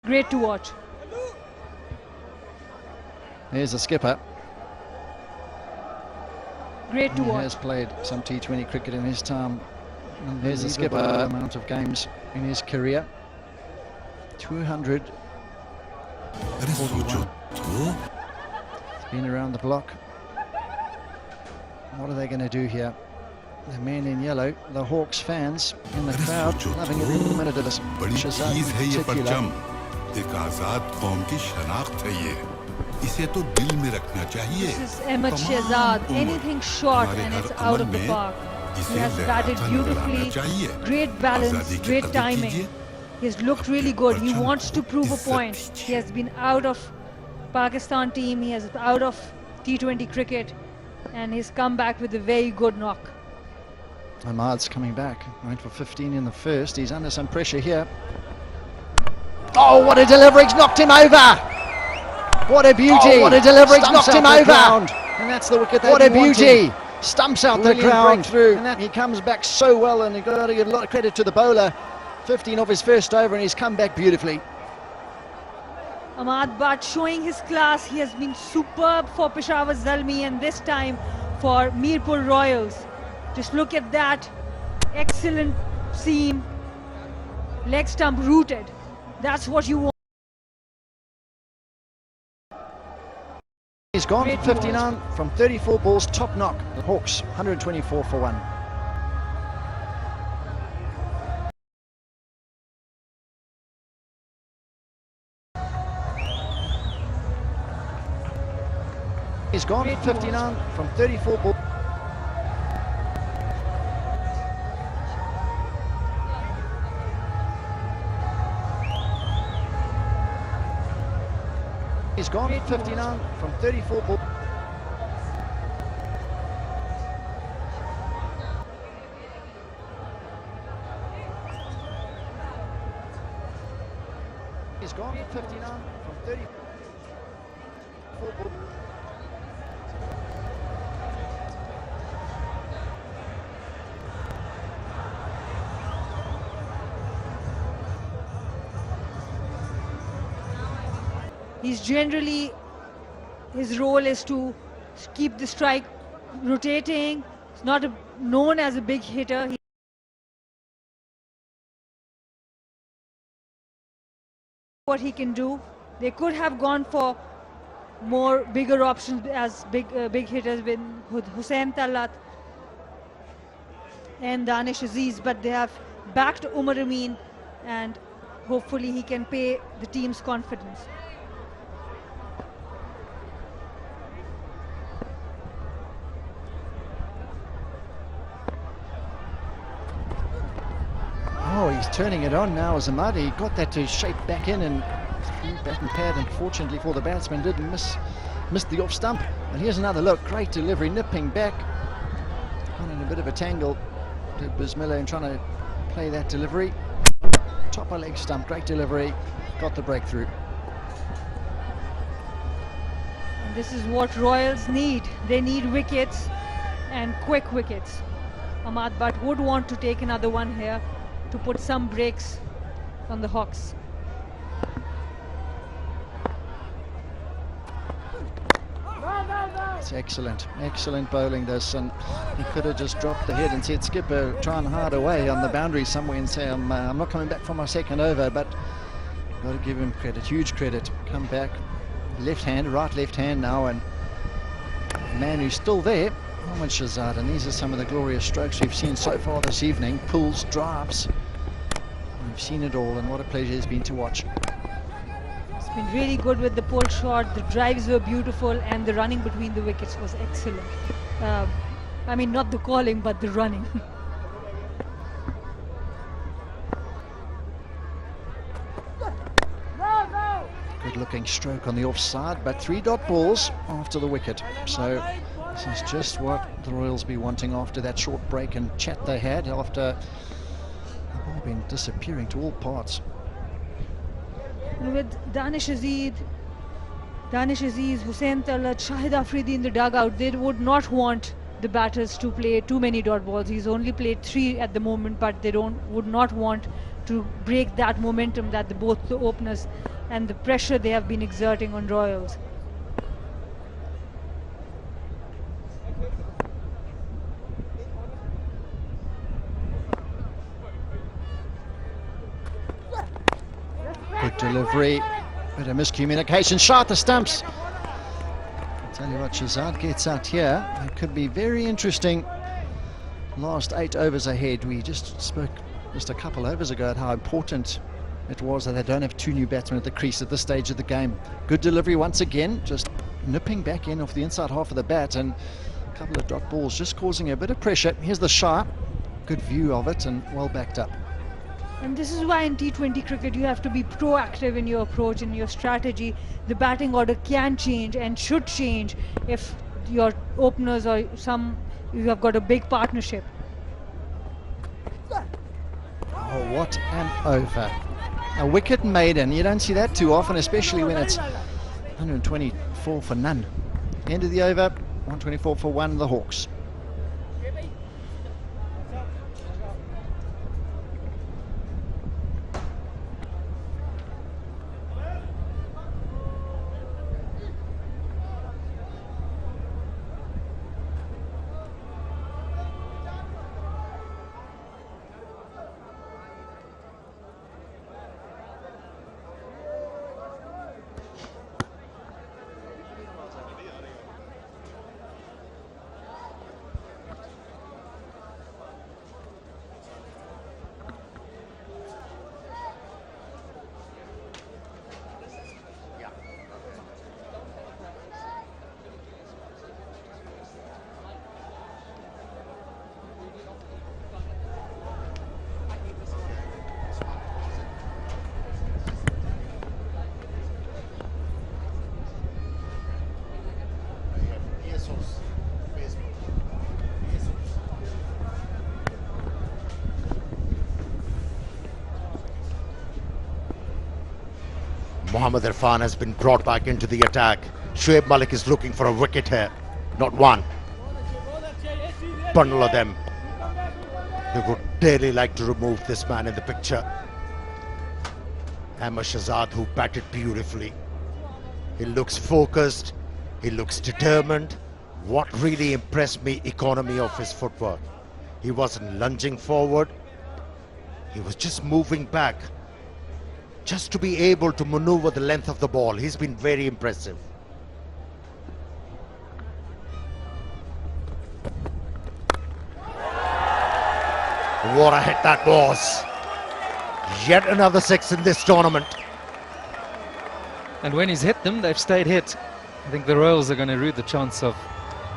Great to watch. Here's a skipper. Great to He watch. has played some T20 cricket in his time. There's a skipper amount of games in his career. 200. He's been around the block. What are they going to do here? The men in yellow, the Hawks fans in the crowd, loving every minute of this. Shahzad in particular. एक आजाद कौम की शनाख्त है ये, इसे तो दिल में रखना चाहिए. This is Ahmed Shahzad. Anything short and it's out of the park. He has batted beautifully. Great balance, great timing. He's looked really good. He wants to prove a point. He has been out of Pakistan team. He has out of T20 cricket, and he's come back with a very good knock. Ahmad's coming back. Went for 15 in the first. He's under some pressure here. Oh, what a delivery! He's knocked him over. What a beauty! Oh, what a delivery! He's knocked him over. And that's the wicket. What a beauty! Stumps out the ground through, and that he comes back so well. And you've got to give a lot of credit to the bowler. 15 off his first over, and he's come back beautifully. Ahmad Bhatt showing his class. He has been superb for Peshawar Zalmi, and this time for Mirpur Royals. Just look at that. Excellent seam. Leg stump rooted. That's what you want. He's gone for 59 from 34 balls, top knock. The Hawks 124 for 1. He's gone for 59 from 34 balls. He's gone 59 from 34 balls. He's gone 59 from 34 balls. He's generally, his role is to keep the strike rotating. He's not known as a big hitter. What he can do. They could have gone for more bigger options as big hitters with Hussain Talat and Danish Aziz, but they have backed Umar Amin, and hopefully he can pay the team's confidence. Oh, he's turning it on now as Ahmad. He got that to shape back in and bat and pad. Unfortunately for the batsman, did missed the off stump. And here's another look. Great delivery, nipping back. Got in a bit of a tangle to Bismillah in trying to play that delivery. Topper leg stump, great delivery. Got the breakthrough. And this is what Royals need. They need wickets, and quick wickets. Ahmad Bhatt would want to take another one here to put some brakes on the Hawks. It's excellent bowling this, and he could have just dropped the head and said, skipper, try and hard away on the boundary somewhere and say, I'm not coming back for my second over, but got to give him credit, huge credit. Come back, left hand, right left hand now, and the man who's still there, Ahmed Shahzad, and these are some of the glorious strokes we've seen so far this evening. Pulls, drives, we've seen it all, and what a pleasure it's been to watch. It's been really good with the pull shot. The drives were beautiful, and the running between the wickets was excellent. I mean, not the calling, but the running. Good looking stroke on the offside, but 3 dot balls after the wicket. So this is just what the Royals be wanting after that short break and chat they had after the ball been disappearing to all parts. With Danish Aziz, Hussain Talat, Shahid Afridi in the dugout, they would not want the batters to play too many dot balls. He's only played 3 at the moment, but they would not want to break that momentum that both the openers and the pressure they have been exerting on Royals. Good delivery, bit of miscommunication, shot the stumps. I'll tell you what, Shahzad gets out here, it could be very interesting. Last 8 overs ahead. We just spoke just a couple overs ago at how important it was that they don't have 2 new batsmen at the crease at this stage of the game. Good delivery once again, just nipping back in off the inside half of the bat, and a couple of dot balls just causing a bit of pressure. Here's the shot, good view of it and well backed up. And this is why in T20 cricket you have to be proactive in your approach and your strategy. The batting order can change and should change if your openers or you have got a big partnership. Oh, what an over. A wicket maiden, you don't see that too often, especially when it's 124 for none. End of the over, 124 for 1, the Hawks. Mohammad Irfan has been brought back into the attack. Shoaib Malik is looking for a wicket here. Not one. Bundle of them. They would dearly like to remove this man in the picture. Ahmed Shahzad, who batted beautifully. He looks focused. He looks determined. What really impressed me, economy of his footwork. He wasn't lunging forward. He was just moving back, just to be able to maneuver the length of the ball. He's been very impressive. What a hit that was. Yet another 6 in this tournament. And when he's hit them, they've stayed hit. I think the Royals are going to rue the chance of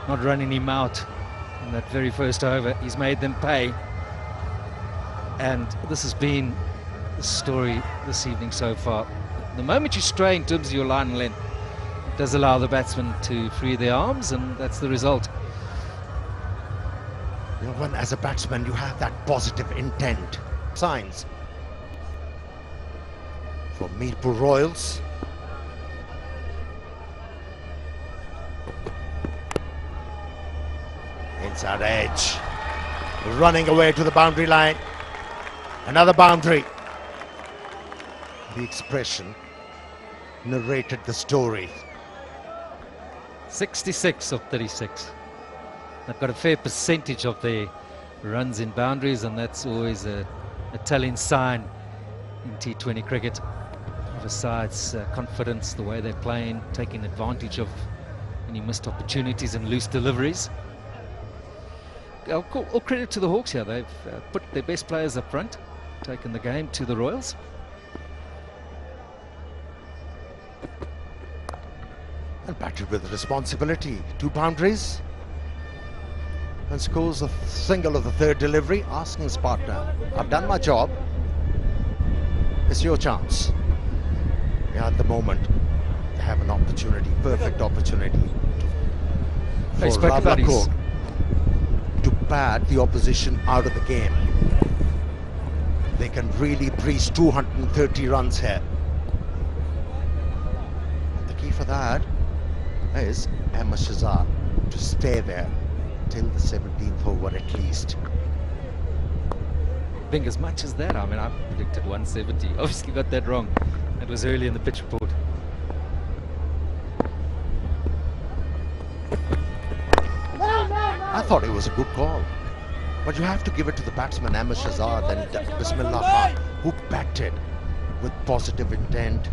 not running him out in that very first over. He's made them pay. And this has been the story this evening so far. The moment you stray in terms of your line and length, it does allow the batsmen to free their arms, and that's the result. You know, when as a batsman you have that positive intent. Signs for Mirpur Royals. Inside edge. Running away to the boundary line. Another boundary. The expression narrated the story. 66 of 36. They've got a fair percentage of their runs in boundaries, and that's always a telling sign in T20 cricket of a side's confidence, the way they're playing, taking advantage of any missed opportunities and loose deliveries. All credit to the Hawks here. They've put their best players up front, taken the game to the Royals. And batted with responsibility. 2 boundaries. And scores a single of the 3rd delivery, asking his partner, I've done my job. It's your chance. Yeah, at the moment, they have an opportunity, perfect opportunity for Rawalakot to bat the opposition out of the game. They can really breeze 230 runs here. The key for that is Ahmed Shahzad to stay there till the 17th over at least. I think as much as that, I mean, I predicted 170. Obviously got that wrong. It was early in the pitch report. I thought it was a good call. But you have to give it to the batsman Ahmed Shahzad and Bismillah Khan, who batted with positive intent,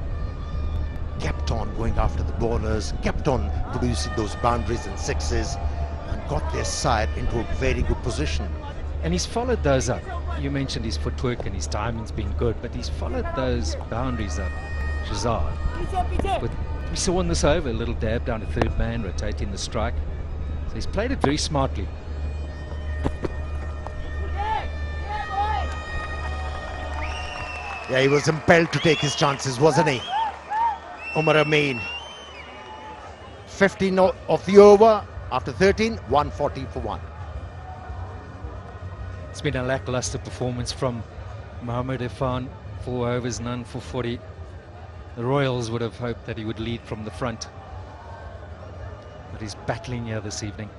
kept on going after the bowlers, kept on producing those boundaries and sixes, and got their side into a very good position. And he's followed those up. You mentioned his footwork and his timing's been good, but he's followed those boundaries up, Shahzad. We saw in this over a little dab down to third man, rotating the strike. So he's played it very smartly. Yeah, he was impelled to take his chances, wasn't he? Umar Amin. 15 of the over after 13, 140 for 1. It's been a lackluster performance from Mohammad Irfan. 4 overs, none for 40. The Royals would have hoped that he would lead from the front, but he's battling here this evening.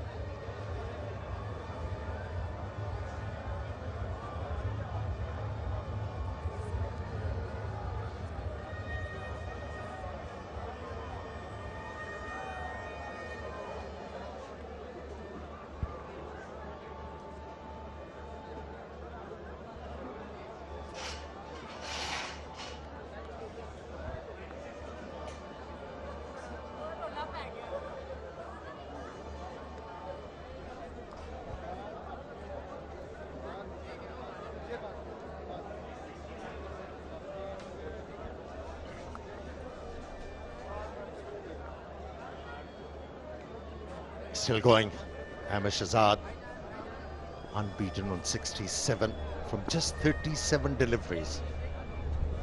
Still going. Ahmed Shahzad unbeaten on 67 from just 37 deliveries.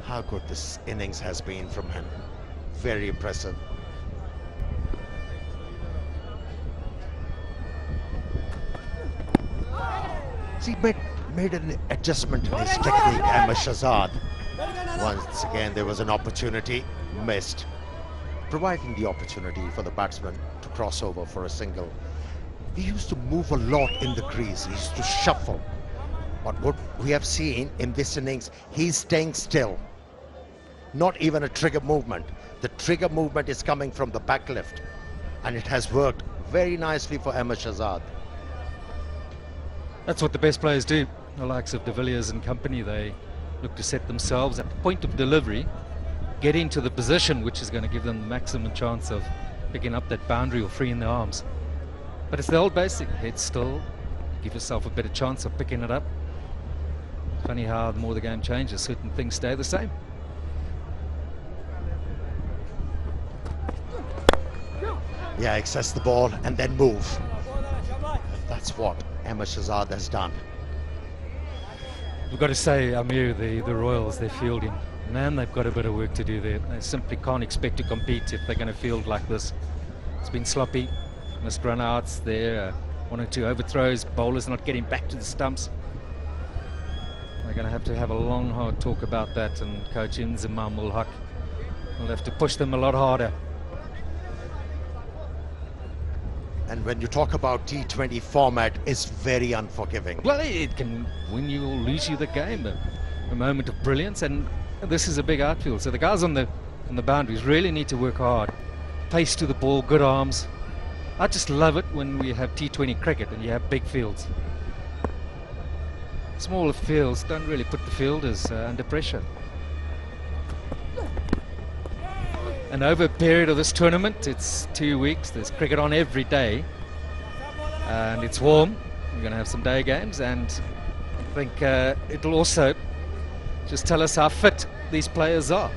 How good this innings has been from him. Very impressive. See, made an adjustment in his technique, Ahmed Shahzad. Once again, there was an opportunity missed, providing the opportunity for the batsman to cross over for a single. He used to move a lot in the crease. He used to shuffle. But what we have seen in this innings, he's staying still. Not even a trigger movement. The trigger movement is coming from the back lift, and it has worked very nicely for Ahmed Shahzad. That's what the best players do. The likes of De Villiers and company, they look to set themselves at the point of delivery, get into the position which is going to give them the maximum chance of picking up that boundary or freeing their arms. But it's the old basic, head still, give yourself a better chance of picking it up. Funny how the more the game changes, certain things stay the same. Yeah, access the ball and then move. That's what Ahmed Shahzad has done. We've got to say, Amir, the Royals, they're fielding. Man, they've got a bit of work to do there. They simply can't expect to compete if they're going to field like this. It's been sloppy, missed run-outs there, 1 or 2 overthrows, bowlers not getting back to the stumps. They're going to have a long, hard talk about that, and Coach Inzamam ul Haq will have to push them a lot harder. And when you talk about T20 format, it's very unforgiving. Well, it can win you or lose you the game. A moment of brilliance, and this is a big outfield. So the guys on the boundaries really need to work hard. Pace to the ball, good arms. I just love it when we have T20 cricket and you have big fields. Smaller fields don't really put the fielders under pressure. And over a period of this tournament, it's 2 weeks, there's cricket on every day, and it's warm. We're going to have some day games, and I think it'll also just tell us how fit these players are.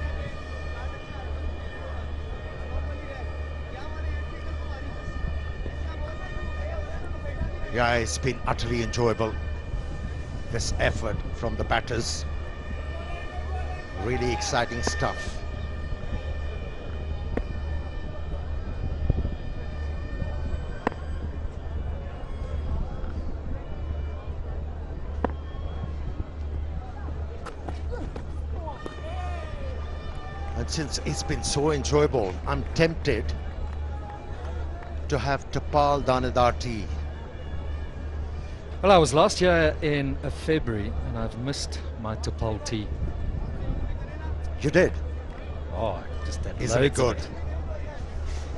Yeah, it's been utterly enjoyable, this effort from the batters. Really exciting stuff. And since it's been so enjoyable, I'm tempted to have Tapal Danadar tea. Well, I was last year in February, and I've missed my Tapal tea. You did? Oh, just that Isn't it loads of good?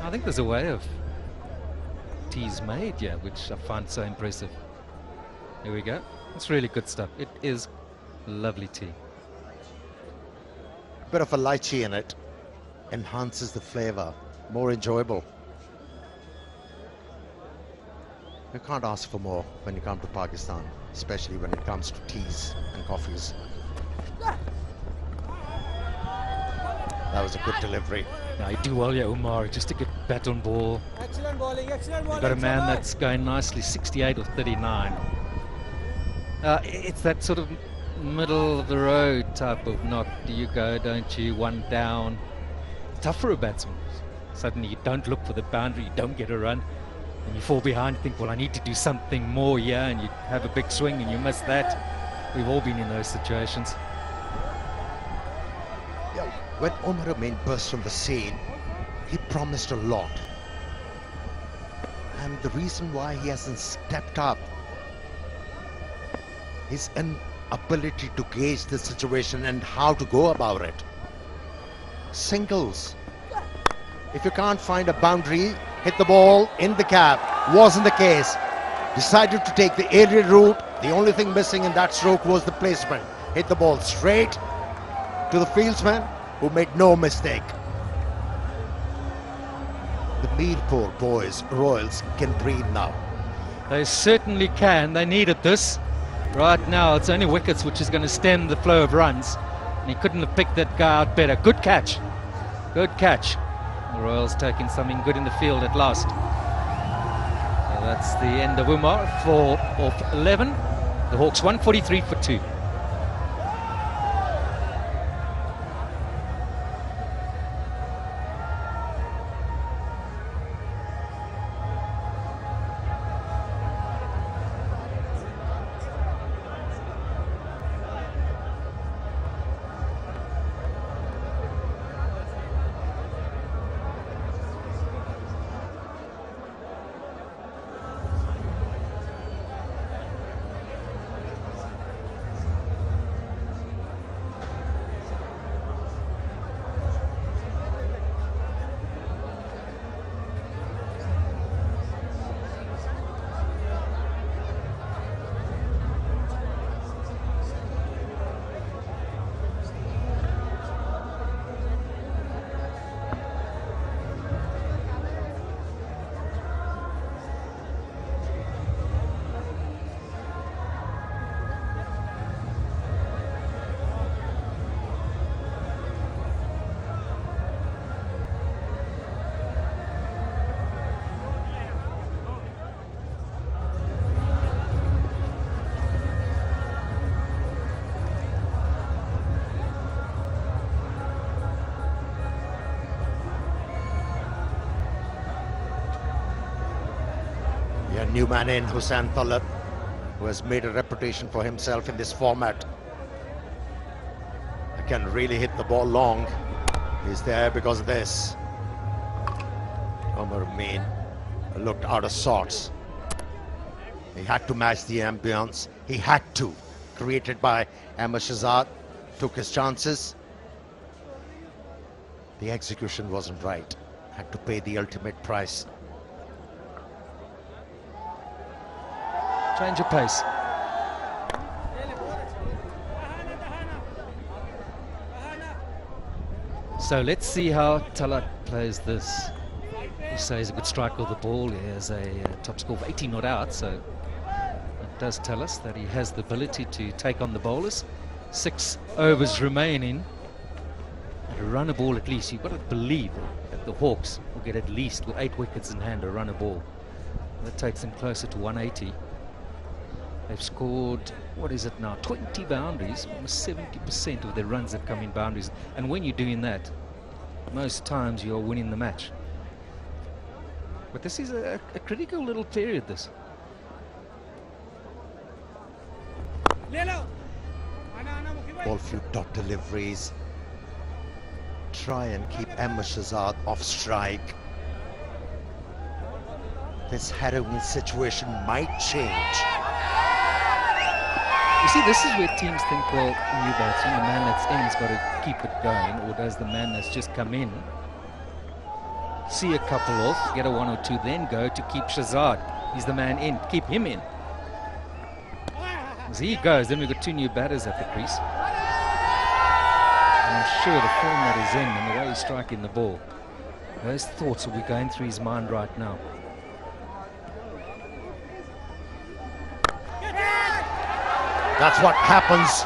I think there's a way of teas made, yeah, which I find so impressive. Here we go. It's really good stuff. It is lovely tea. Bit of a lychee in it enhances the flavor, more enjoyable. You can't ask for more when you come to Pakistan, especially when it comes to teas and coffees. That was a good delivery. Now, you do well, yeah, Umar, just to get bat on ball. Excellent bowling, excellent bowling. You've got a man that's going nicely, 68 or 39. It's that sort of middle of the road type of knock. Do you go, don't you? One down. Tough for a batsman. Suddenly you don't look for the boundary, you don't get a run, and you fall behind, think, well, I need to do something more here, and you have a big swing and you miss that. We've all been in those situations. Yeah, when Umar Amin burst on the scene, he promised a lot. And the reason why he hasn't stepped up, his inability to gauge the situation and how to go about it. Singles. If you can't find a boundary, hit the ball in the cap. Wasn't the case. Decided to take the aerial route. The only thing missing in that stroke was the placement. Hit the ball straight to the fieldsman, who made no mistake. The Mirpur boys, Royals, can breathe now. They certainly can. They needed this. Right now, it's only wickets which is going to stem the flow of runs. And he couldn't have picked that guy out better. Good catch. Good catch. The Royals taking something good in the field at last. So that's the end of Umar. 4 off 11. The Hawks 143 for 2. A new man in, Hussain Talab, who has made a reputation for himself in this format. He can really hit the ball long. He's there because of this. Umar Amin looked out of sorts. He had to match the ambience. He had to. Created by Ahmed Shahzad. Took his chances. The execution wasn't right. Had to pay the ultimate price. Change of pace. So let's see how Talat plays this. You say he's a good striker of the ball. He has a top score of 80 not out, so it does tell us that he has the ability to take on the bowlers. 6 overs remaining. And a run a ball at least. You've got to believe that the Hawks will get at least, with 8 wickets in hand, a run a ball. That takes them closer to 180. They've scored, what is it now, 20 boundaries. Almost 70% of their runs have come in boundaries. And when you're doing that, most times you're winning the match. But this is a critical little period, this. Ball few dot deliveries. Try and keep Ahmed Shahzad off strike. This harrowing situation might change. You see, this is where teams think, well, new batsman, the man that's in has got to keep it going, or does the man that's just come in see a couple off, get a 1 or 2, then go to keep Shazad. He's the man in, keep him in. As he goes, then we've got 2 new batters at the crease. And I'm sure the form that he's in and the way he's striking the ball, those thoughts will be going through his mind right now. That's what happens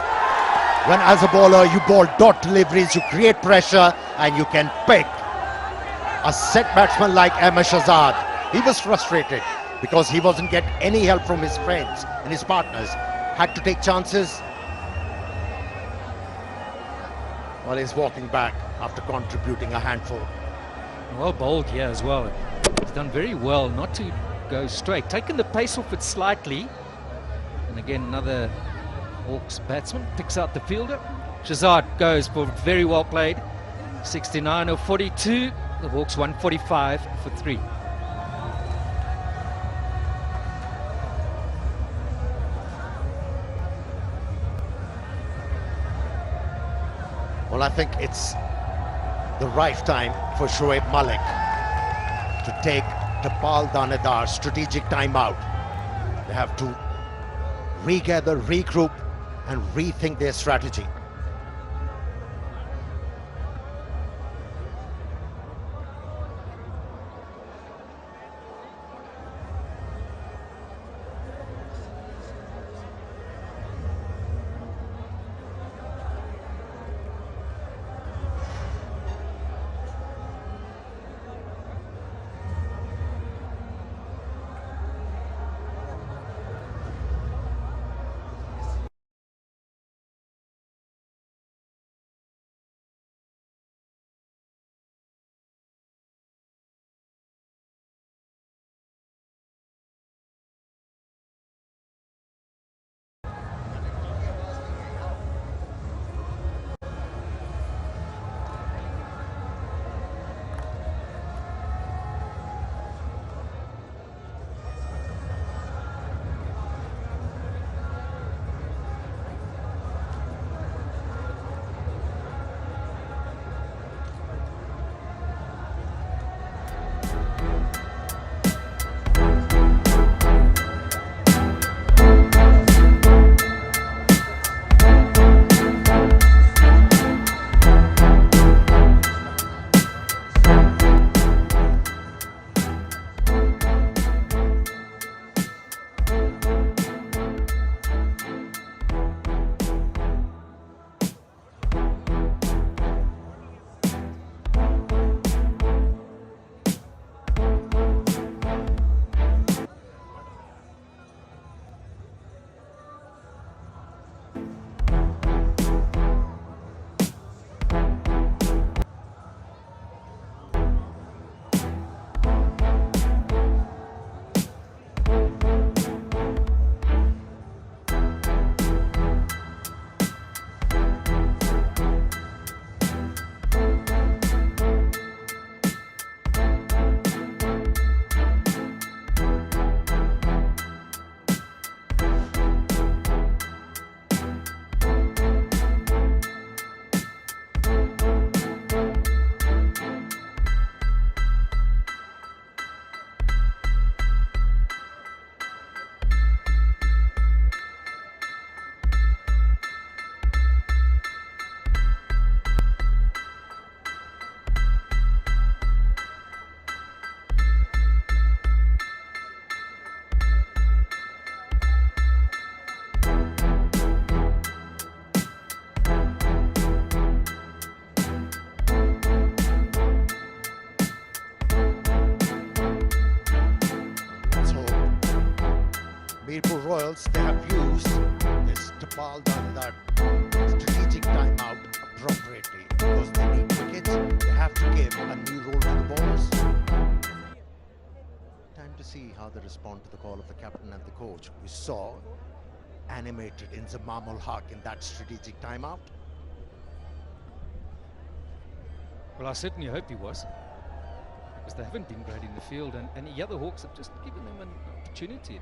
when, as a bowler, you bowl dot deliveries, you create pressure, and you can pick a set batsman like Ahmed Shahzad. He was frustrated because he wasn't getting any help from his friends and his partners. Had to take chances. Well, he's walking back after contributing a handful. Well bowled here as well. He's done very well not to go straight. Taken the pace off it slightly. And again, another Hawks batsman picks out the fielder. Shahzad goes for very well played. 69 or 42. The Hawks 145 for 3. Well, I think it's the right time for Shoaib Malik to take Tapal Danedar's strategic timeout. They have to regather, regroup, and rethink their strategy. Mirpur Royals, they have used this Tapal Danedar strategic timeout appropriately because they need wickets. They have to give a new role to the bowlers. Time to see how they respond to the call of the captain and the coach. We saw animated Inzamam ul Haq in that strategic timeout. Well, I certainly hope he was, because they haven't been great in the field, and the other Hawks have just given them an opportunity.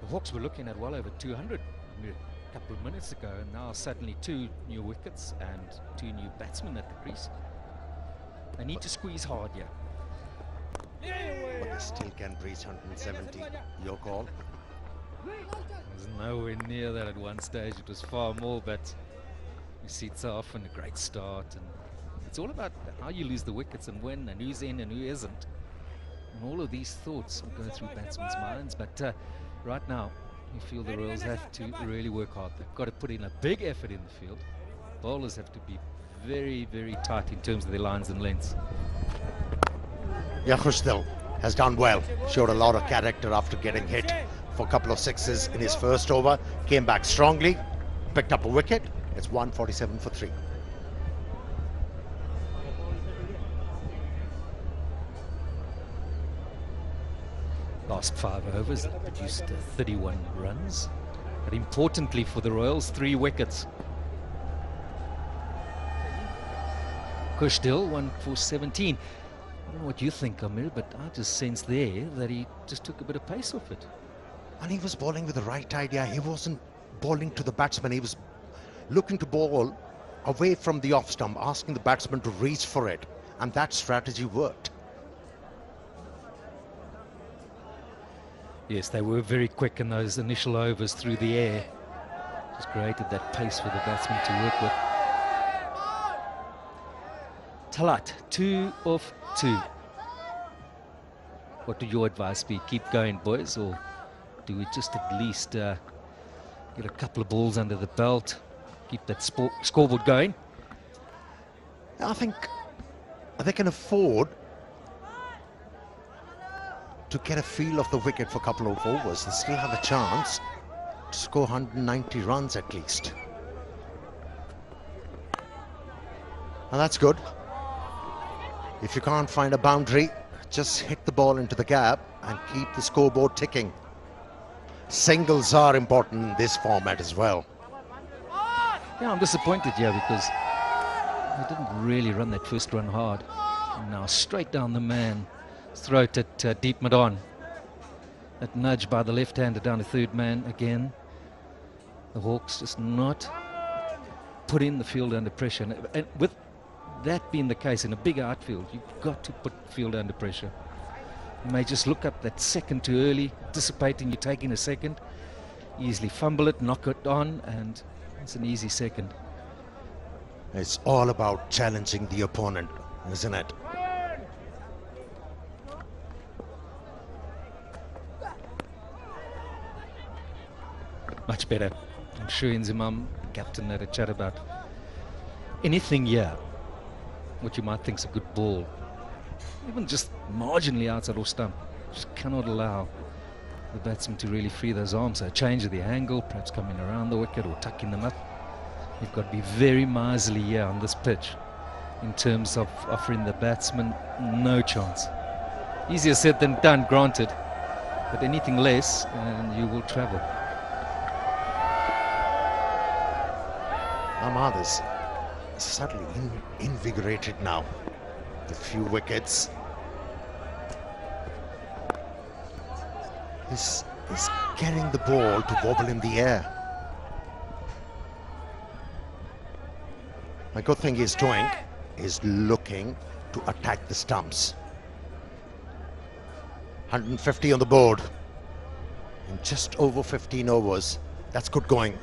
The Hawks were looking at well over 200 a couple of minutes ago, and now suddenly 2 new wickets and 2 new batsmen at the crease. They need to squeeze hard here. But they still can reach 170. Your call. It was nowhere near that at one stage. It was far more, but you see it so often, a great start. And it's all about how you lose the wickets and when and who's in and who isn't. And all of these thoughts will go through batsmen's minds. But right now, you feel the Royals have to really work hard. They've got to put in a big effort in the field. Bowlers have to be very, very tight in terms of their lines and lengths. Khushtil has done well. Showed a lot of character after getting hit for a couple of sixes in his first over. Came back strongly, picked up a wicket. It's 147 for 3. Last 5 overs produced 31 runs. But importantly for the Royals, 3 wickets. Kashmir 1 for 17. I don't know what you think, Amir, but I just sense there that he just took a bit of pace off it. And he was bowling with the right idea. He wasn't bowling to the batsman. He was looking to bowl away from the off stump, asking the batsman to reach for it. And that strategy worked. Yes, they were very quick in those initial overs through the air. Just created that pace for the batsman to work with. Talat, 2 of 2. What would your advice be? Keep going, boys, or do we just at least get a couple of balls under the belt, keep that scoreboard going? I think they can afford to get a feel of the wicket for a couple of overs. They still have a chance to score 190 runs at least. And that's good. If you can't find a boundary, just hit the ball into the gap and keep the scoreboard ticking. Singles are important in this format as well. Yeah, I'm disappointed here because they didn't really run that first run hard. And now straight down the man's throat at deep mid-on. That nudge by the left-hander down to third man again. The Hawks just not put in the field under pressure. And with that being the case in a big outfield, you've got to put the field under pressure. You may just look up that second too early, anticipating you're taking a second, easily fumble it, knock it on, and it's an easy second. It's all about challenging the opponent, isn't it? Much better. I'm sure Inzimam, captain, had a chat about anything here what you might think is a good ball, even just marginally outside off stump. Just cannot allow the batsman to really free those arms. So change of the angle, perhaps coming around the wicket or tucking them up. You've got to be very miserly here on this pitch in terms of offering the batsman no chance. Easier said than done, granted, but anything less and you will travel. Ahmad is suddenly invigorated now. The few wickets. He's getting the ball to wobble in the air. A good thing he's doing is looking to attack the stumps. 150 on the board in just over 15 overs. That's good going.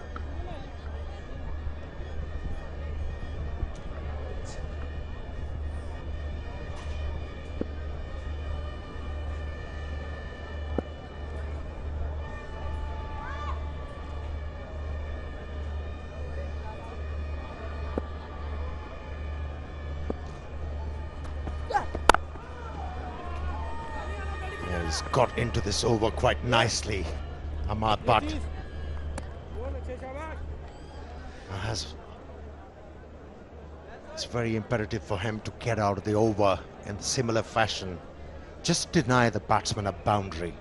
He's got into this over quite nicely, Ahmad, but it's very imperative for him to get out of the over in similar fashion. Just deny the batsman a boundary.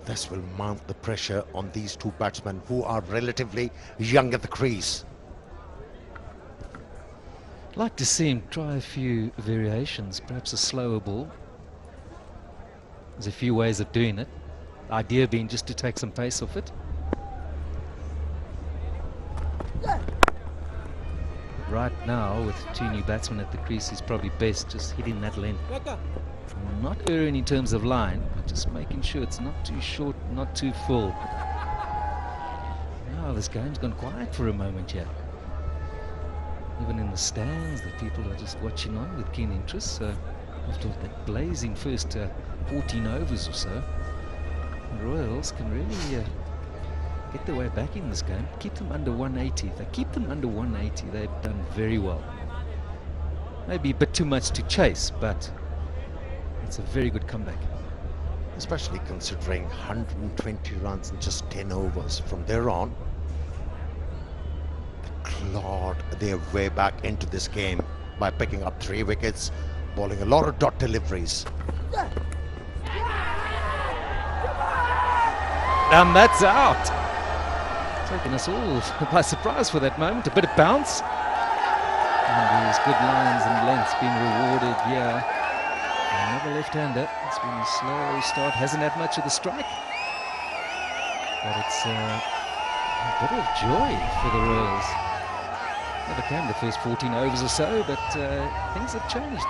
This will mount the pressure on these two batsmen who are relatively young at the crease. I'd like to see him try a few variations, perhaps a slower ball. There's a few ways of doing it. Idea being just to take some pace off it. Right now, with two new batsmen at the crease, is probably best just hitting that length. Not erring in terms of line, but just making sure it's not too short, not too full. Now this game's gone quiet for a moment here. Even in the stands, the people are just watching on with keen interest. So after that blazing first 14 overs or so, the Royals can really get their way back in this game. Keep them under 180. If they keep them under 180, they've done very well. Maybe a bit too much to chase, but it's a very good comeback. Especially considering 120 runs in just 10 overs. From there on, they clawed their way back into this game by picking up 3 wickets, bowling a lot of dot deliveries. And that's out. Taking us all by surprise for that moment. A bit of bounce. And these good lines and lengths being rewarded here. Another left-hander. It's been a slow start. Hasn't had much of the strike. But it's a bit of joy for the Royals. Never came the first 14 overs or so, but things have changed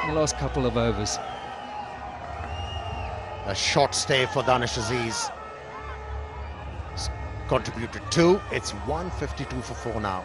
in the last couple of overs. A short stay for Danish Aziz. Contributed 2. It's 152 for 4 now.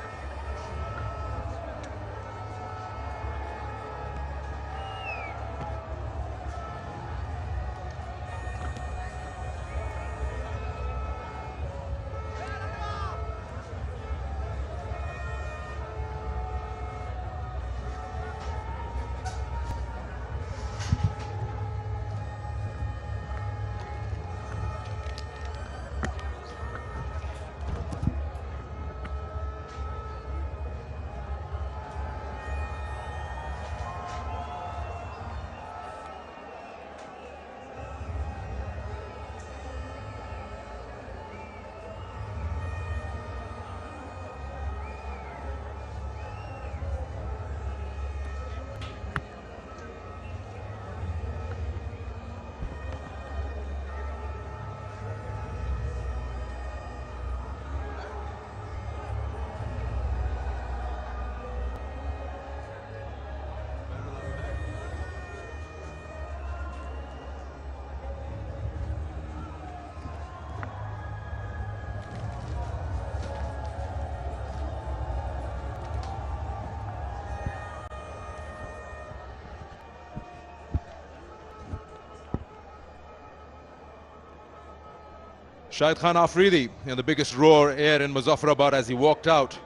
Shahid Khan Afridi, the biggest roar here in Muzaffarabad as he walked out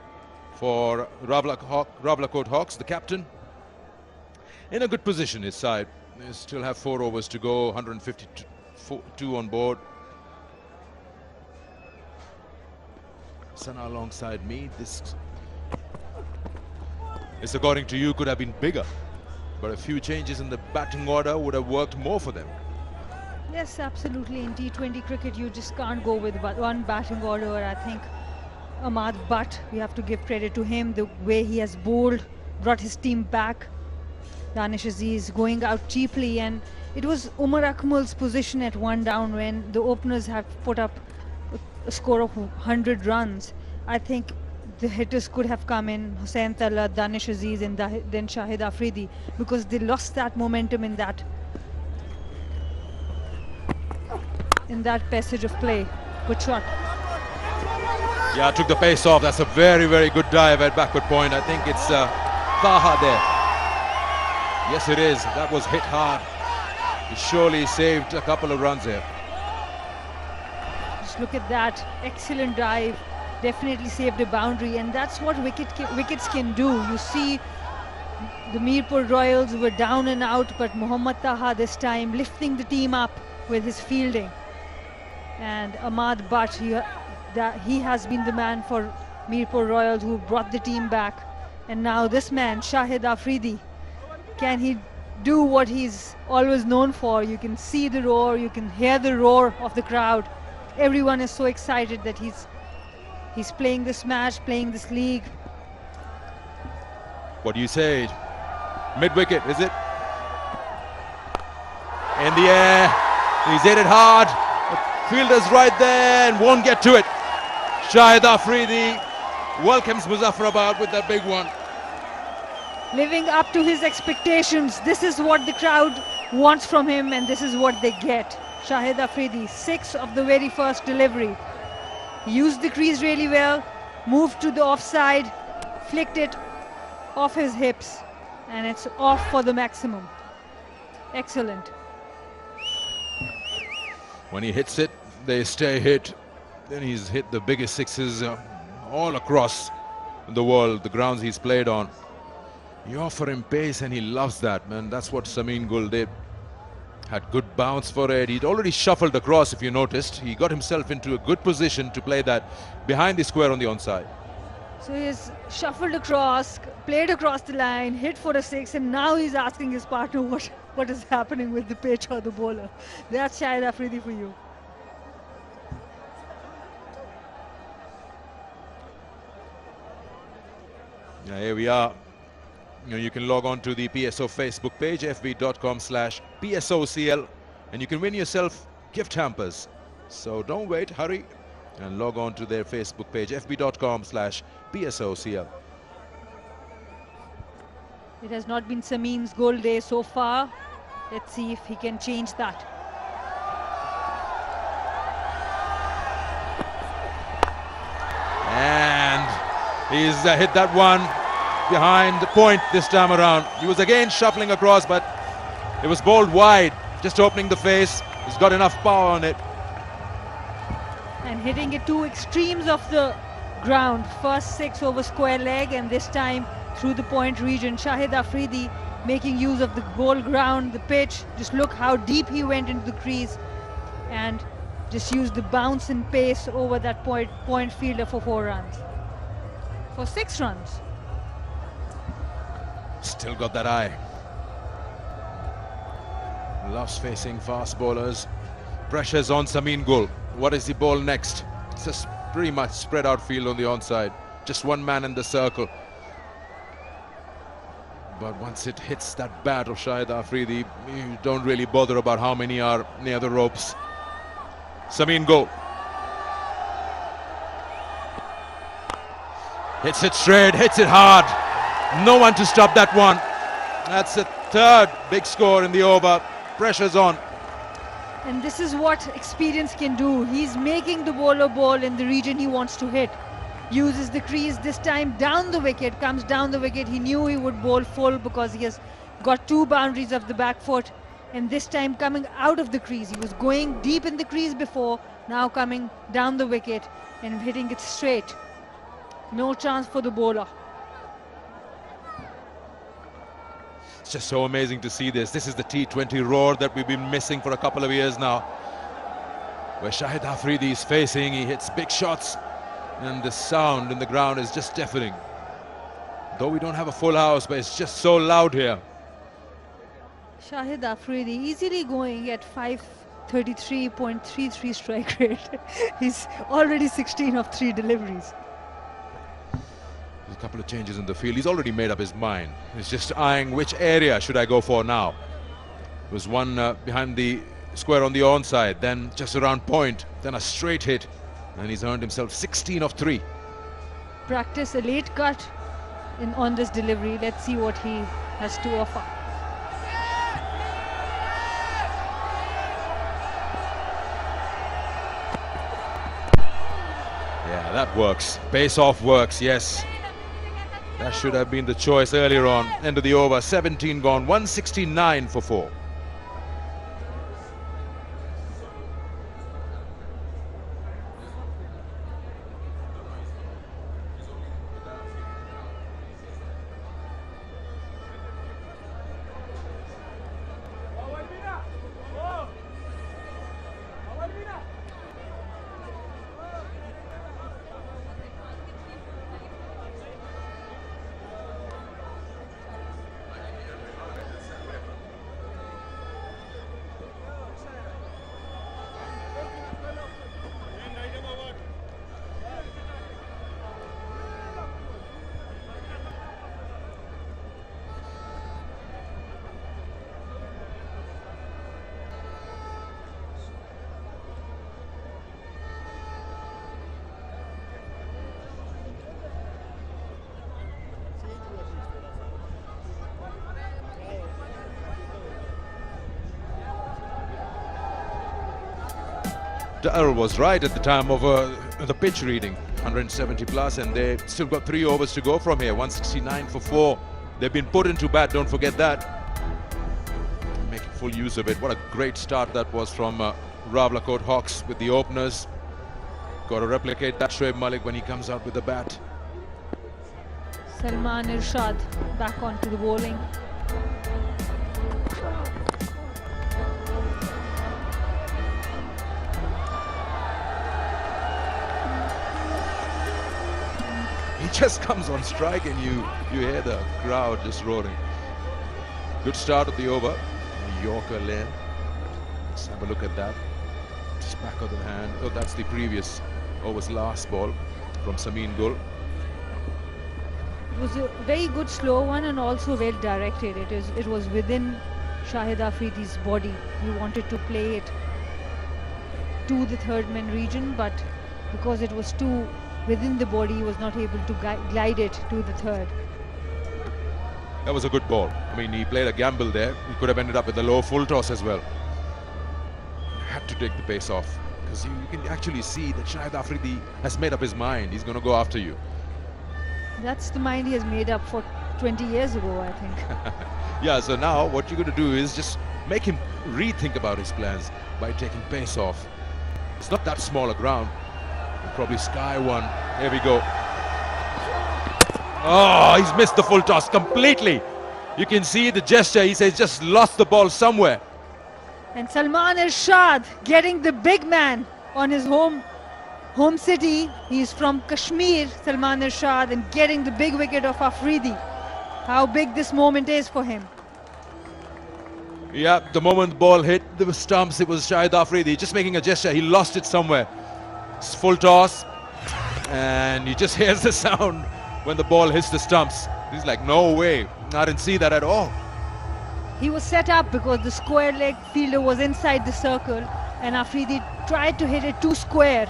for Rawalakot Hawks, the captain. In a good position, his side. They still have 4 overs to go, 152 on board. Sana alongside me. This, according to you, could have been bigger, but a few changes in the batting order would have worked more for them. Yes, absolutely. In T20 cricket, you just can't go with one batting order. I think Ahmad Butt, we have to give credit to him, the way he has bowled, brought his team back. Danish Aziz going out cheaply, and it was Umar Akmal's position at 1 down when the openers have put up a score of 100 runs. I think the hitters could have come in, Hussain Tallat, Danish Aziz, and then Shahid Afridi, because they lost that momentum in that passage of play. Good shot. Yeah, took the pace off. That's a very, very good dive at backward point. I think it's Taha there. Yes, it is. That was hit hard. He surely saved a couple of runs here. Just look at that. Excellent dive. Definitely saved a boundary, and that's what wickets can do. You see the Mirpur Royals were down and out, but Mohammad Taha this time lifting the team up with his fielding. And Ahmad Butt, he has been the man for Mirpur Royals who brought the team back. And now this man, Shahid Afridi, can he do what he's always known for? You can see the roar, you can hear the roar of the crowd. Everyone is so excited that he's playing this match, playing this league. What do you say? Mid-wicket, is it? In the air. He's hit it hard. Fielder's right there and won't get to it. Shahid Afridi welcomes Muzaffarabad with that big one. Living up to his expectations. This is what the crowd wants from him, and this is what they get. Shahid Afridi, 6 of the very first delivery. He used the crease really well, moved to the offside, flicked it off his hips, and it's off for the maximum. Excellent. When he hits it, they stay hit. Then he's hit the biggest sixes all across the world, the grounds he's played on. You offer him pace and he loves that, man. That's what Samin Gul did. Had good bounce for it. He'd already shuffled across, if you noticed. He got himself into a good position to play that behind the square on the onside. So he's shuffled across, played across the line, hit for a 6, and now he's asking his partner what is happening with the pitch or the bowler. That's Shahid Afridi for you. Yeah, here we are. You can log on to the PSO Facebook page, fb.com/PSOCL, and you can win yourself gift hampers. So don't wait, hurry and log on to their Facebook page, fb.com/PSOCL. It has not been Samin's goal day so far. Let's see if he can change that. And he's hit that one behind the point this time around. He was again shuffling across, but it was bowled wide, just opening the face. He's got enough power on it. And hitting it to extremes of the ground. First 6 over square leg, and this time through the point region. Shahid Afridi making use of the goal ground, the pitch. Just look how deep he went into the crease and just used the bounce and pace over that point fielder for 4 runs. For 6 runs. Still got that eye. Loves facing fast bowlers. Pressure's on Samin Gul. What is the ball next? It's just pretty much spread out field on the onside. Just one man in the circle. But once it hits that bat of Shahid Afridi, you don't really bother about how many are near the ropes. Samin Gul. Hits it straight, hits it hard. No one to stop that one. That's the 3rd big score in the over. Pressure's on. And this is what experience can do. He's making the bowler bowl in the region he wants to hit. Uses the crease this time down the wicket, comes down the wicket. He knew he would bowl full because he has got 2 boundaries of the back foot. And this time coming out of the crease. He was going deep in the crease before, now coming down the wicket and hitting it straight. No chance for the bowler. It's just so amazing to see this. This is the T20 roar that we've been missing for a couple of years now. Where Shahid Afridi is facing, he hits big shots, and the sound in the ground is just deafening. Though we don't have a full house, but it's just so loud here. Shahid Afridi easily going at 533.33 strike rate. He's already 16 of 3 deliveries. There's a couple of changes in the field. He's already made up his mind. He's just eyeing which area should I go for now. There was one behind the square on the onside, then just around point, then a straight hit, and he's earned himself 16 of 3. Practice a late cut on this delivery. Let's see what he has to offer. Yeah, that works. Pace off works, yes. That should have been the choice earlier on. End of the over, 17 gone, 169 for 4. Darrell was right at the time of the pitch reading, 170 plus, and they still got 3 overs to go from here. 169 for 4. They've been put into bat, don't forget that. Making full use of it. What a great start that was from Rawalakot Hawks with the openers. Got to replicate that, Shoaib Malik, when he comes out with the bat. Salman Irshad back onto the bowling. He just comes on strike and you hear the crowd just roaring. Good start of the over. Yorker lane. Let's have a look at that. Just back of the hand. Oh, that's the previous over's last ball from Samin Gul. It was a very good slow one and also well directed. It was within Shahid Afridi's body. He wanted to play it to the third man region, but because it was too within the body, he was not able to glide it to the third. That was a good ball. I mean, he played a gamble there. He could have ended up with a low full toss as well. Had to take the pace off, because you can actually see that Shahid Afridi has made up his mind. He's going to go after you. That's the mind he has made up for 20 years ago, I think. Yeah, so now what you're going to do is just make him rethink about his plans by taking pace off. It's not that small a ground. He'll probably sky one. Here we go. Oh, he's missed the full toss completely. You can see the gesture. He says just lost the ball somewhere. And Salman Irshad getting the big man on his home city. He's from Kashmir, Salman Irshad, and getting the big wicket of Afridi. How big this moment is for him. Yeah, the moment the ball hit the stumps, it was Shahid Afridi just making a gesture. He lost it somewhere. It's full toss, and you just hears the sound when the ball hits the stumps. He's like, no way, I didn't see that at all. He was set up because the square leg fielder was inside the circle, and Afridi tried to hit it too square,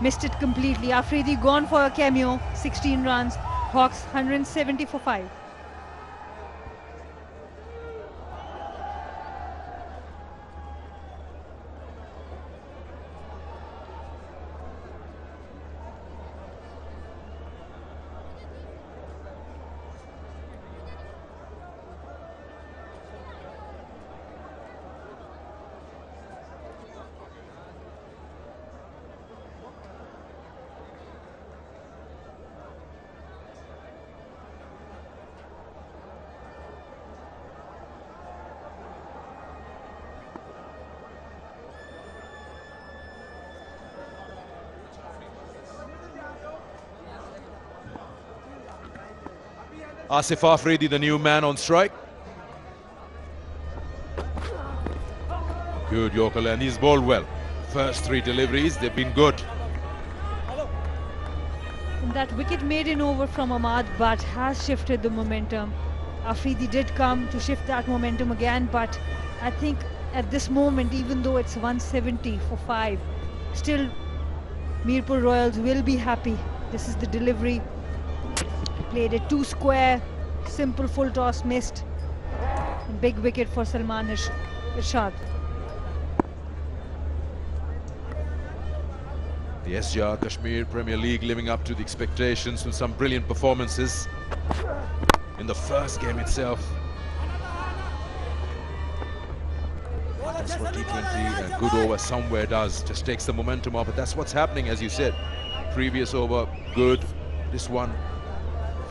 missed it completely. Afridi gone for a cameo, 16 runs, Hawks 170 for 5. Asif Afridi, the new man on strike. Good Yorker, and he's bowled well. First 3 deliveries, they've been good. And that wicket maiden over from Ahmad Butt has shifted the momentum. Afridi did come to shift that momentum again, but I think at this moment, even though it's 170 for 5, still Mirpur Royals will be happy. This is the delivery. Played it too square, simple full toss missed. And big wicket for Salman Irshad. The SJR Kashmir Premier League living up to the expectations with some brilliant performances in the first game itself. That's what T20, a good over somewhere does, just takes the momentum off. But that's what's happening, as you said. Previous over, good. This one,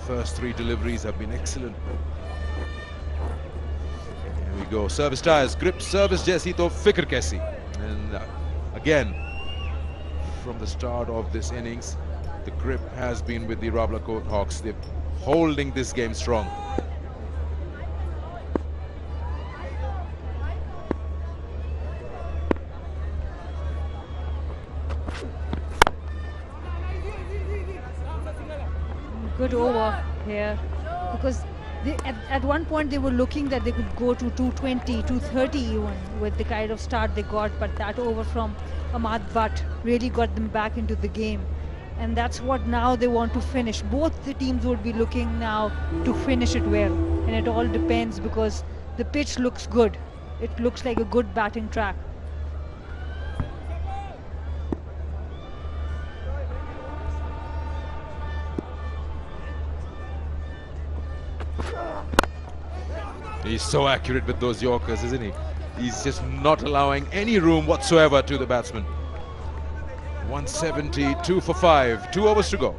first 3 deliveries have been excellent. Here we go. Service tires, grip service jaisi to fikr kaisi. And again, from the start of this innings, the grip has been with the Rawalakot Hawks. They're holding this game strong. Good over here, because at one point they were looking that they could go to 220, 230 even with the kind of start they got, but that over from Ahmad Butt really got them back into the game, and that's what now they want to finish. Both the teams would be looking now to finish it well, and it all depends because the pitch looks good. It looks like a good batting track. He's so accurate with those Yorkers, isn't he? He's just not allowing any room whatsoever to the batsman. 170, 2 for 5, 2 overs to go.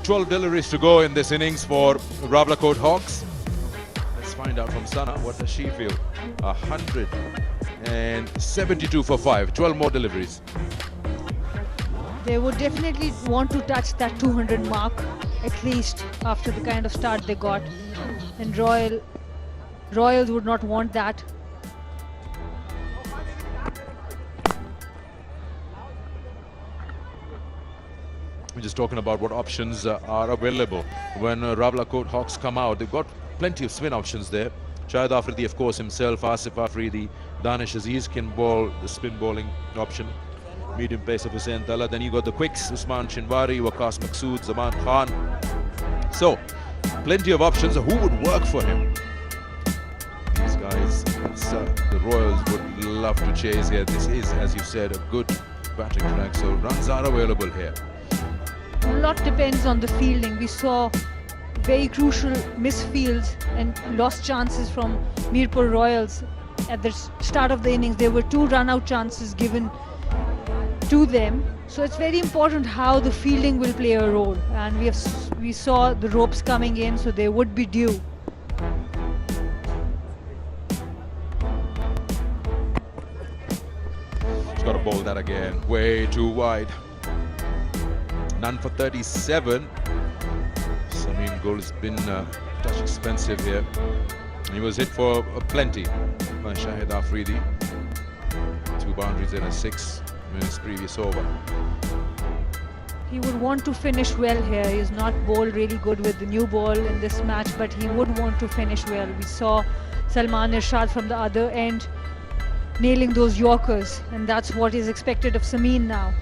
Twelve deliveries to go in this innings for Rawalakot Hawks. Let's find out from Sana, what does she feel? 172 for 5, 12 more deliveries. They would definitely want to touch that 200 mark, at least after the kind of start they got. And Royals would not want that. We're just talking about what options are available when Rawalakot Hawks come out. They've got plenty of spin options there. Shahid Afridi, of course, himself, Asif Afridi, Danish Aziz can bowl the spin bowling option. Medium pace of Hussain Tala. Then you got the quicks, Usman Shinwari, Waqas Maqsood, Zaman Khan. So, plenty of options. Who would work for him? These guys, the Royals would love to chase here. This is, as you said, a good batting track. So runs are available here. A lot depends on the fielding. We saw very crucial misfields and lost chances from Mirpur Royals. At the start of the innings, there were 2 run-out chances given to them. So it's very important how the fielding will play a role. And we saw the ropes coming in, so they would be due. He's got to bowl that again. Way too wide. None for 37. Samin goal has been a touch expensive here. He was hit for plenty by Shahid Afridi. 2 boundaries in a 6 in his previous over. He would want to finish well here. He's not bowled really good with the new ball in this match, but he would want to finish well. We saw Salman Irshad from the other end nailing those Yorkers, and that's what is expected of Samin now.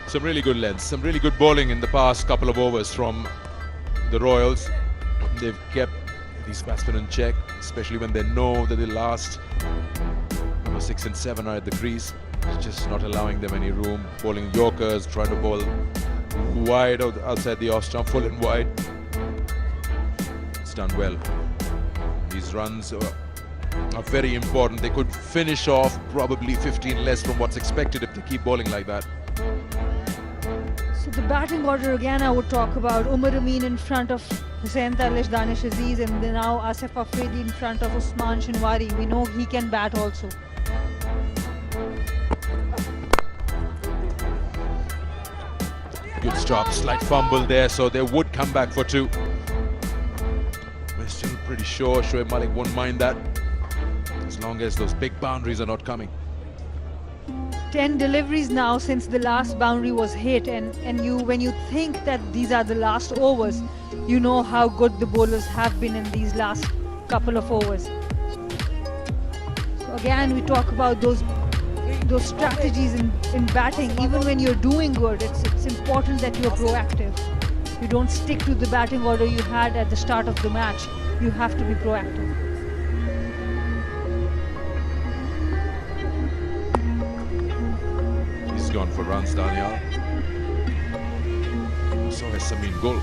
Some really good lengths, some really good bowling in the past couple of overs from the Royals. They've kept these batsmen in check, especially when they know that the last number 6 and 7 are at the crease. It's just not allowing them any room. Bowling Yorkers, trying to bowl wide outside the off stump, full and wide. It's done well. These runs are very important. They could finish off probably 15 less from what's expected if they keep bowling like that. So the batting order again I would talk about. Umar Amin in front of Hussain Talish, Danish Aziz, and then now Asif Afridi in front of Usman Shinwari. We know he can bat also. Good stop, slight fumble there, so they would come back for 2. We're still pretty sure Shoaib Malik won't mind that, as long as those big boundaries are not coming. 10 deliveries now since the last boundary was hit, and when you think that these are the last overs, you know how good the bowlers have been in these last couple of overs. So again, we talk about those strategies in batting. Even when you're doing good, it's important that you're proactive. You don't stick to the batting order you had at the start of the match. You have to be proactive. He's gone for runs, Daniel. So has Samin goal.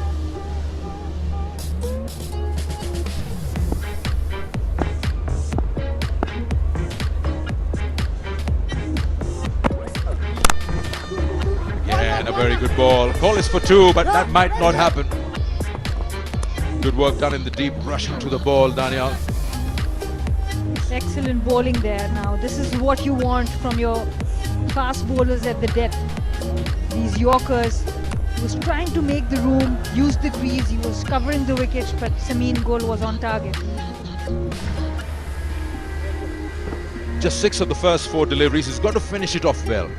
very good ball. Call is for 2, but that might not happen. Good work done in the deep, rushing to the ball, Daniel. Excellent bowling there now. This is what you want from your fast bowlers at the depth. These Yorkers. He was trying to make the room, use the crease. He was covering the wickets, but Samin Gul was on target. Just 6 of the first 4 deliveries. He's got to finish it off well.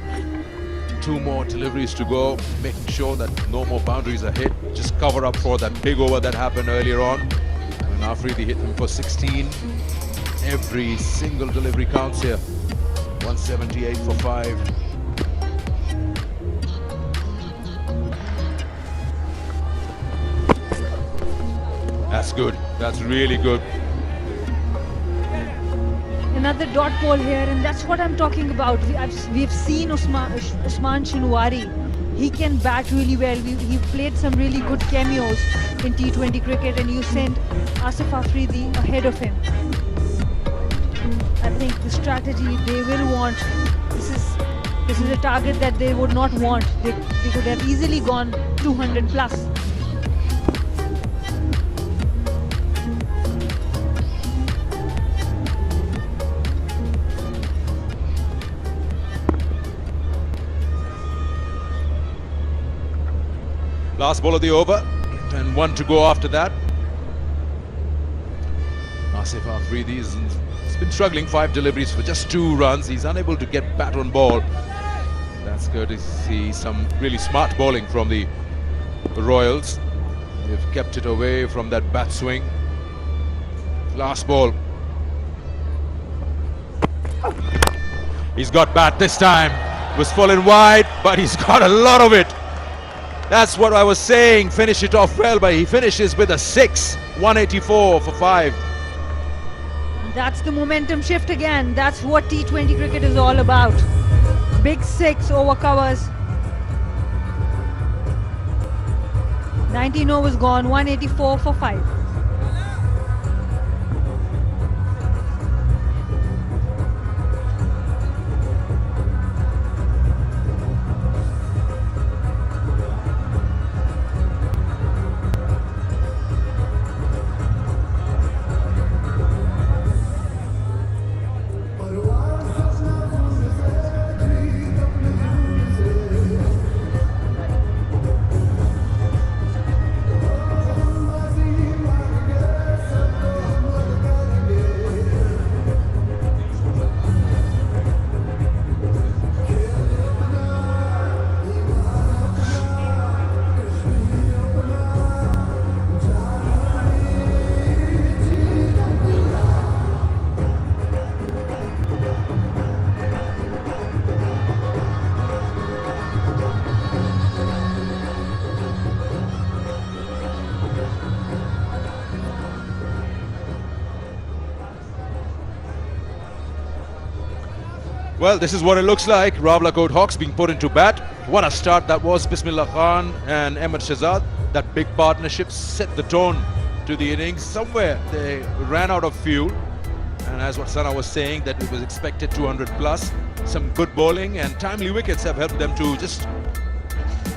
2 more deliveries to go, making sure that no more boundaries are hit. Just cover up for that big over that happened earlier on when Afridi hit him for 16. Every single delivery counts here. 178 for 5. That's good. That's really good. Another dot ball here, and that's what I'm talking about. We've seen Usman Shinwari. He can bat really well. He played some really good cameos in T20 cricket, and you send Asif Afridi ahead of him. I think the strategy they will want, this is a target that they would not want. They could have easily gone 200 plus. Last ball of the over, and 1 to go after that. Asif Afridi has been struggling, 5 deliveries for just 2 runs. He's unable to get bat on ball. That's good to see some really smart bowling from the Royals. They've kept it away from that bat swing. Last ball. He's got bat this time. Was falling wide, but he's got a lot of it. That's what I was saying. Finish it off well, but he finishes with a 6. 184 for 5. That's the momentum shift again. That's what T20 cricket is all about. Big 6 over covers. 19 overs gone. 184 for 5. Well, this is what it looks like. Rawalakot Hawks being put into bat. What a start that was. Bismillah Khan and Ahmed Shahzad. That big partnership set the tone to the innings. Somewhere they ran out of fuel. And as what Sana was saying, that it was expected 200 plus. Some good bowling and timely wickets have helped them to just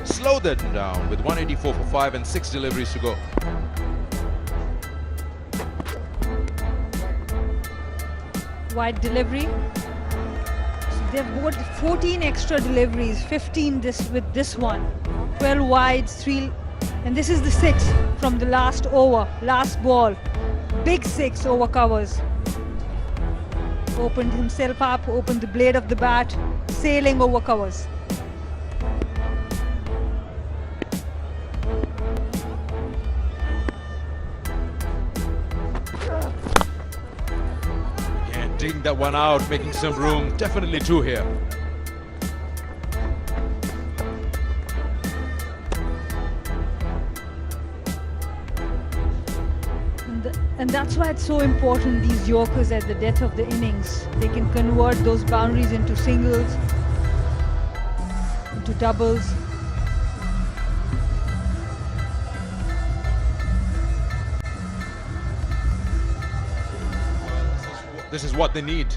slow them down with 184 for 5 and 6 deliveries to go. Wide delivery. They've bowled 14 extra deliveries, 15 with this one, 12 wides, 3, and this is the 6 from the last over, last ball. Big 6 over covers. Opened himself up, opened the blade of the bat, sailing over covers. Digging that one out, making some room. Definitely 2 here. And that's why it's so important, these Yorkers at the death of the innings. They can convert those boundaries into singles, into doubles. This is what they need.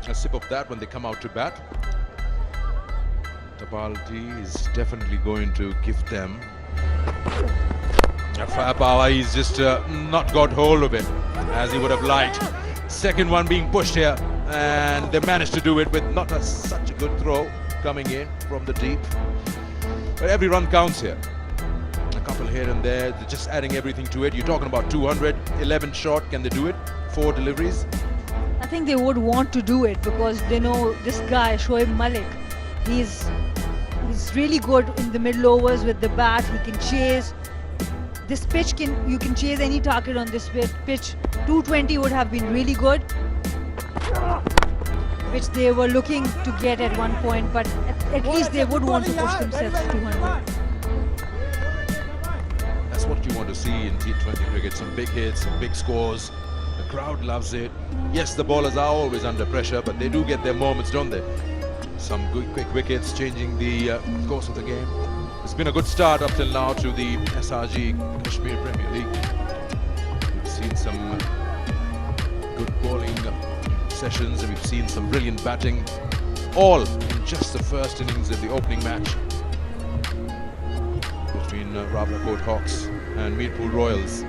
A sip of that when they come out to bat. Tapalji is definitely going to give them a firepower. He's just not got hold of it as he would have liked. Second one being pushed here, and they managed to do it with not such a good throw coming in from the deep. But every run counts here. A couple here and there, they're just adding everything to it. You're talking about 200, 11 short. Can they do it? 4 deliveries. I think they would want to do it because they know this guy, Shoaib Malik, he's really good in the middle overs with the bat. He can chase. This pitch you can chase any target on this pitch. 220 would have been really good, which they were looking to get at one point, but at least they would want to push themselves to 200. That's what you want to see in T20 cricket. Some big hits, some big scores. The crowd loves it. Yes, the bowlers are always under pressure, but they do get their moments, don't they? Some good quick wickets changing the course of the game. It's been a good start up till now to the SRG Kashmir Premier League. We've seen some good bowling sessions and we've seen some brilliant batting, all in just the first innings of the opening match between Rawalakot Hawks and Mirpur Royals.